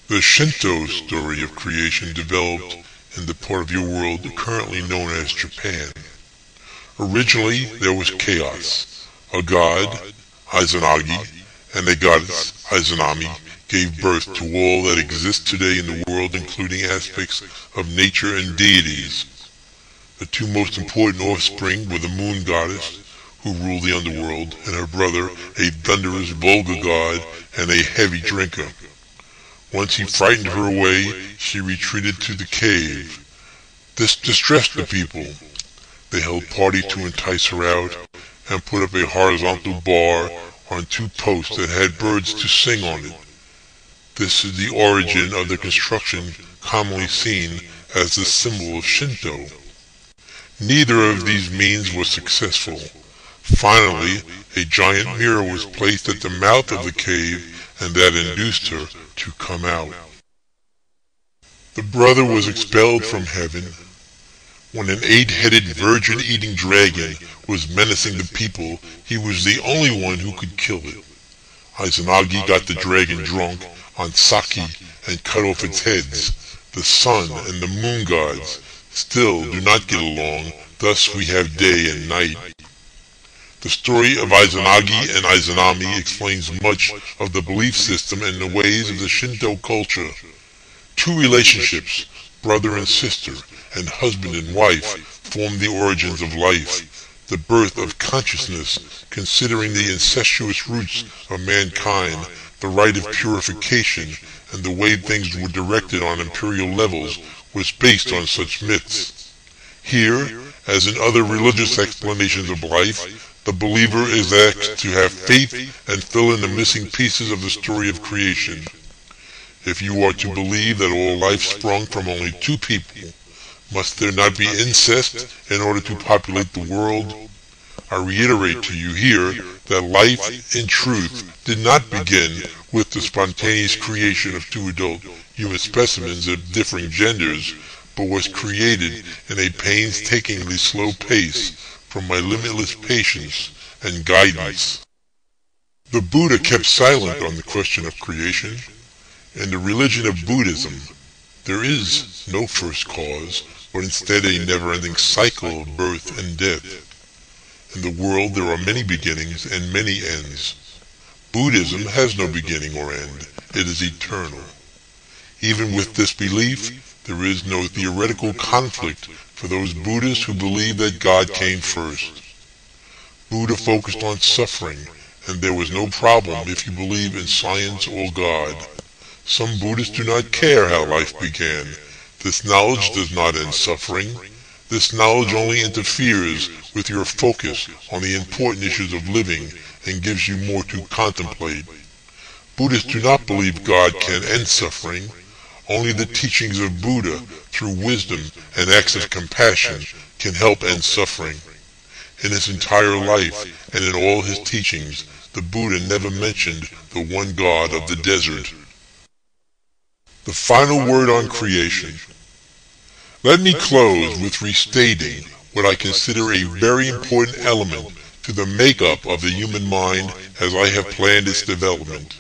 The Shinto story of creation developed in the part of your world currently known as Japan. Originally, there was chaos. A god, Izanagi, and a goddess, Izanami, gave birth to all that exists today in the world, including aspects of nature and deities. The two most important offspring were the moon goddess, who ruled the underworld, and her brother, a thunderous, vulgar god and a heavy drinker. Once he frightened her away, she retreated to the cave. This distressed the people. They held parties to entice her out and put up a horizontal bar on two posts that had birds to sing on it. This is the origin of the construction commonly seen as the symbol of Shinto. Neither of these means was successful. Finally, a giant mirror was placed at the mouth of the cave, and that induced her to come out. The brother was expelled from heaven. When an 8-headed virgin-eating dragon was menacing the people, he was the only one who could kill it. Izanagi got the dragon drunk on sake and cut off its heads. The sun and the moon gods still do not get along, thus we have day and night. The story of Izanagi and Izanami explains much of the belief system and the ways of the Shinto culture. Two relationships, brother and sister, and husband and wife, form the origins of life, the birth of consciousness, considering the incestuous roots of mankind, the rite of purification, and the way things were directed on imperial levels was based on such myths. Here, as in other religious explanations of life, the believer is asked to have faith and fill in the missing pieces of the story of creation. If you are to believe that all life sprung from only two people, must there not be incest in order to populate the world? I reiterate to you here that life, in truth, did not begin with the spontaneous creation of two adult human specimens of differing genders, but was created in a painstakingly slow pace from my limitless patience and guidance. The Buddha kept silent on the question of creation. In the religion of Buddhism, there is no first cause, but instead a never-ending cycle of birth and death. In the world there are many beginnings and many ends. Buddhism has no beginning or end. It is eternal. Even with this belief, there is no theoretical conflict for those Buddhists who believe that God came first. Buddha focused on suffering, and there was no problem if you believe in science or God. Some Buddhists do not care how life began. This knowledge does not end suffering. This knowledge only interferes with your focus on the important issues of living and gives you more to contemplate. Buddhists do not believe God can end suffering. Only the teachings of Buddha, through wisdom and acts of compassion, can help end suffering. In his entire life and in all his teachings, the Buddha never mentioned the one God of the desert. The final word on creation. Let me close with restating what I consider a very important element to the makeup of the human mind as I have planned its development.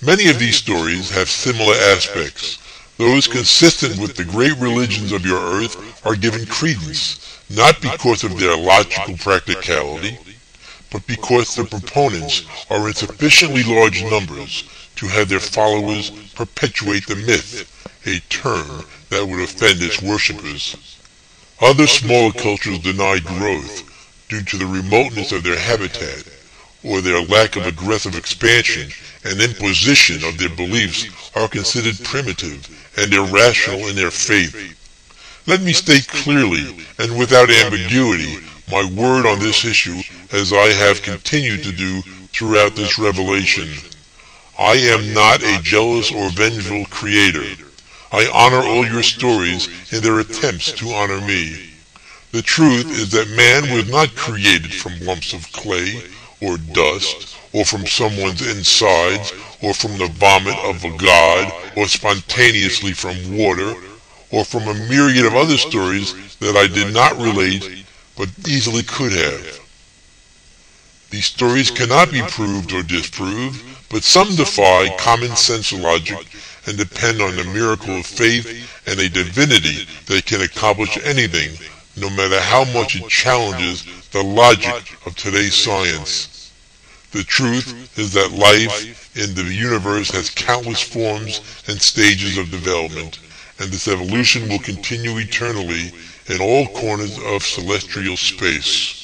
Many of these stories have similar aspects. Those consistent with the great religions of your earth are given credence, not because of their logical practicality, but because the proponents are in sufficiently large numbers to have their followers perpetuate the myth, a term that would offend its worshippers. Other smaller cultures deny growth due to the remoteness of their habitat, or their lack of aggressive expansion and imposition of their beliefs are considered primitive and irrational in their faith. Let me state clearly and without ambiguity my word on this issue as I have continued to do throughout this revelation. I am not a jealous or vengeful creator. I honor all your stories in their attempts to honor me. The truth is that man was not created from lumps of clay or dust, or from someone's insides, or from the vomit of a god, or spontaneously from water, or from a myriad of other stories that I did not relate, but easily could have. These stories cannot be proved or disproved, but some defy common sense logic and depend on the miracle of faith and a divinity that can accomplish anything, no matter how much it challenges the logic of today's science. The truth is that life in the universe has countless forms and stages of development, and this evolution will continue eternally in all corners of celestial space.